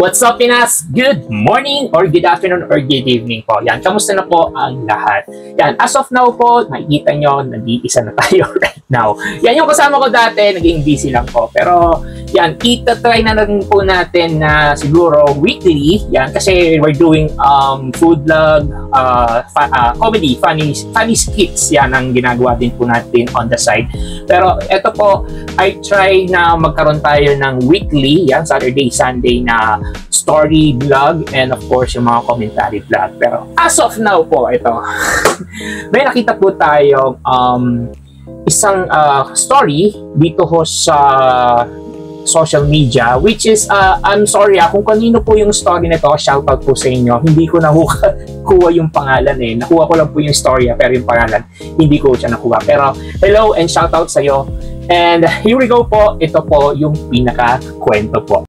What's up, Pinas? Good morning or good afternoon or good evening po. Yan, kamusta na po ang lahat? Yan, as of now po, nakikita nyo, nag-iisa na tayo right now. Yan yung kasama ko dati, naging busy lang po. Pero, yan, itatry na lang po natin na siguro weekly. Yan, kasi we're doing food vlog, comedy, funny skits. Yan ang ginagawa din po natin on the side. Pero, eto po, I try na magkaroon tayo ng weekly, yan, Saturday, Sunday na story vlog and of course yung mga commentary vlog. Pero as of now po, ito may nakita po tayo isang story dito ho sa social media, which is I'm sorry kung kanino po yung story nito, shoutout po sa inyo. Hindi ko nakuha yung pangalan nakuha ko lang po yung story pero yung pangalan hindi ko siya nakuha. Pero hello and shoutout sa iyo. And here we go po, ito po yung pinaka kwento po.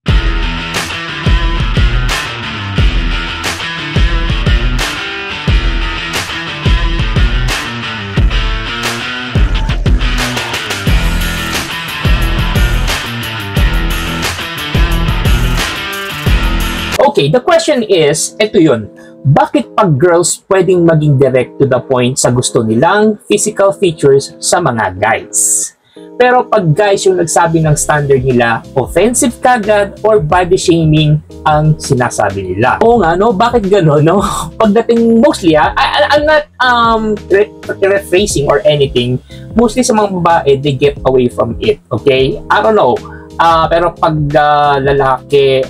Okay, the question is, ito yun, bakit pag girls pwedeng maging direct to the point sa gusto nilang physical features sa mga guys? Pero pag guys yung nagsabi ng standard nila, offensive kagad or body shaming ang sinasabi nila. Oo nga, no? Bakit gano'n, no? Pagdating mostly, I'm not rephrasing or anything. Mostly sa mga babae, they get away from it, okay? I don't know. Pero pag lalaki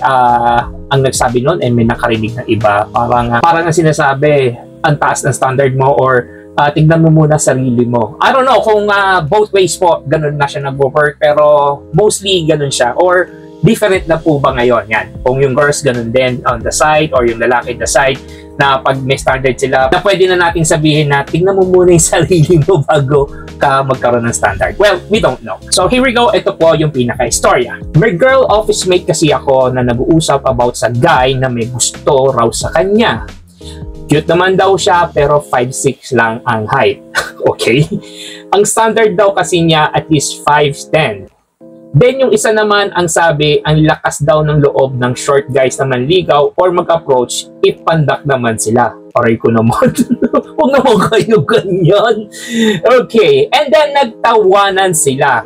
ang nagsabi nun, may nakarinig na iba, parang ang sinasabi, ang taas ng standard mo or tignan mo muna sarili mo. I don't know kung both ways po, ganun na siya nag-work, pero mostly ganun siya. Or different na po ba ngayon? Yan. Kung yung girls ganun din on the side or yung lalaki on the side, na pag may standard sila, na pwede na natin sabihin na tignan mo muna yung sarili mo bago ka magkaroon ng standard. Well, we don't know. So here we go. Ito po yung pinaka-istorya. May girl office mate kasi ako na nag-uusap about sa guy na may gusto raw sa kanya. Cute naman daw siya pero 5'6" lang ang height. Okay? Ang standard daw kasi niya at least 5'10". Then yung isa naman ang sabi, ang lakas daw ng loob ng short guys na manligaw or mag-approach if pandak naman sila. Aray ko naman. Huwag naman kayo ganyan. Okay. And then nagtawanan sila.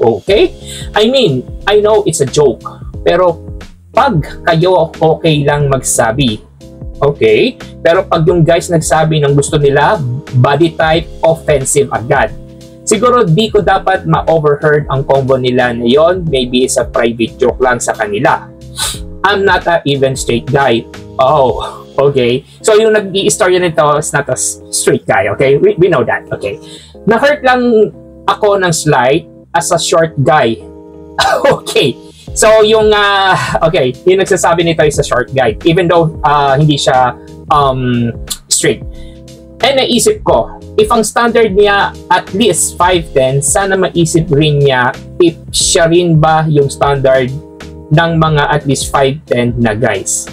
Okay? I mean, I know it's a joke. Pero pag kayo okay lang magsabi, okay? Pero pag yung guys nagsabi ng gusto nila, body type, offensive agad. Siguro di ko dapat ma-overheard ang combo nila na yon. Maybe it's a private joke lang sa kanila. I'm not a even straight guy. Oh, okay. So yung nag-i-istorya nito is not a straight guy, okay? We know that, okay? Na-hurt lang ako ng slight as a short guy. Okay. So yung, okay, yung nagsasabi nito is a short guy. Even though hindi siya straight. And naisip ko, if ang standard niya at least 5'10", sana maisip rin niya if siya rin ba yung standard ng mga at least 5'10" na guys.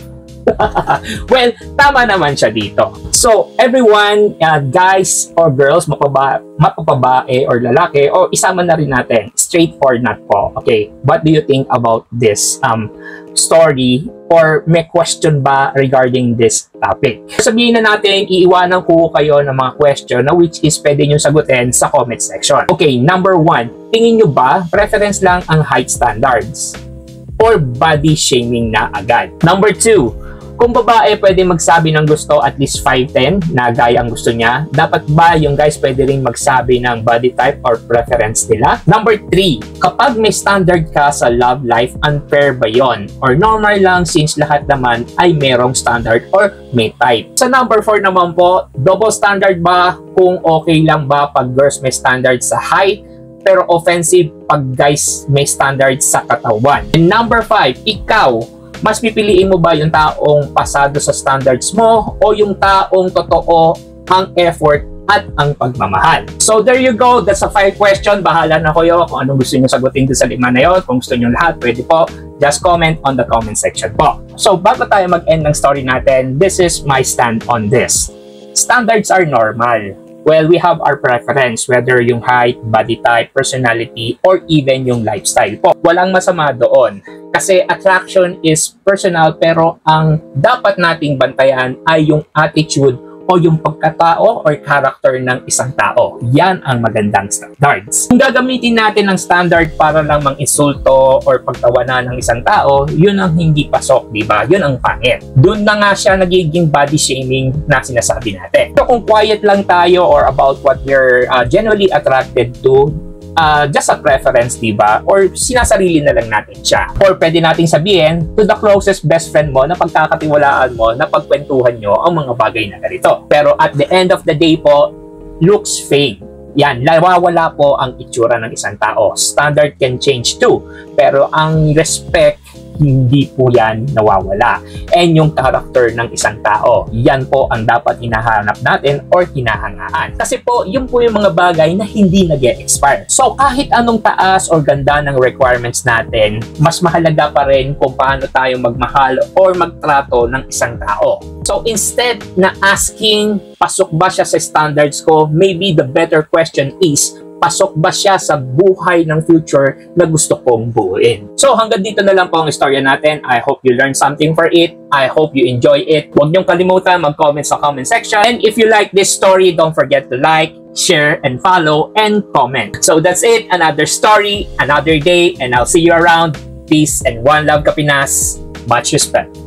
Well, tama naman siya dito. So, everyone, guys or girls, mapapabae or lalaki, o isama na rin natin, straight or not po. Okay, what do you think about this story? Or may question ba regarding this topic? Sabihin na natin, iiwanan ko kayo ng mga question na which is pwede nyo sagutin sa comment section. Okay, number 1, tingin nyo ba preference lang ang height standards? Or body shaming na agad? Number 2, kung babae pwede magsabi ng gusto at least 5'10" na gaya ang gusto niya, dapat ba yung guys pwede rin magsabi ng body type or preference nila? Number 3, kapag may standard ka sa love life, unfair ba yon? Or normal lang since lahat naman ay merong standard or may type? Sa number 4 naman po, double standard ba kung okay lang ba pag girls may standard sa height pero offensive pag guys may standard sa katawan? And number 5, ikaw, mas pipiliin mo ba yung taong pasado sa standards mo o yung taong totoo ang effort at ang pagmamahal? So there you go, that's a 5 question. Bahala na kayo kung anong gusto nyo sagutin sa 5 na yun. Kung gusto nyo lahat, pwede po. Just comment on the comment section po. So bago tayo mag-end ng story natin, this is my stand on this. Standards are normal. Well, we have our preference, whether yung height, body type, personality, or even yung lifestyle po. Walang masama doon. Kasi attraction is personal, pero ang dapat nating bantayan ay yung attitude o yung pagkatao or character ng isang tao. Yan ang magandang standards. Kung gagamitin natin ang standard para lang mang-insulto or pagtawanan ng isang tao, yun ang hindi pasok, di ba? Yun ang pangit. Doon na nga siya nagiging body shaming na sinasabi natin. So kung quiet lang tayo or about what we're genuinely attracted to, just a preference, diba? Or sinasarili na lang natin siya. Or pwede nating sabihin to the closest best friend mo na pagkakatiwalaan mo na pagkwentuhan nyo ang mga bagay na ganito. Pero at the end of the day po, looks fade. Yan, nawawala po ang itsura ng isang tao. Standard can change too. Pero ang respect, hindi po yan nawawala. And yung character ng isang tao, yan po ang dapat hinahanap natin or hinahangaan. Kasi po, yun po yung mga bagay na hindi nag-expire. So kahit anong taas or ganda ng requirements natin, mas mahalaga pa rin kung paano tayo magmahal or magtrato ng isang tao. So instead na asking, pasok ba siya sa standards ko, maybe the better question is, pasok ba siya sa buhay ng future na gusto kong buuin? So hanggang dito na lang po ang istorya natin. I hope you learned something for it. I hope you enjoy it. Huwag niyong kalimutan mag-comment sa comment section. And if you like this story, don't forget to like, share, and follow, and comment. So that's it. Another story, another day, and I'll see you around. Peace and one love, Kapinas. Much respect.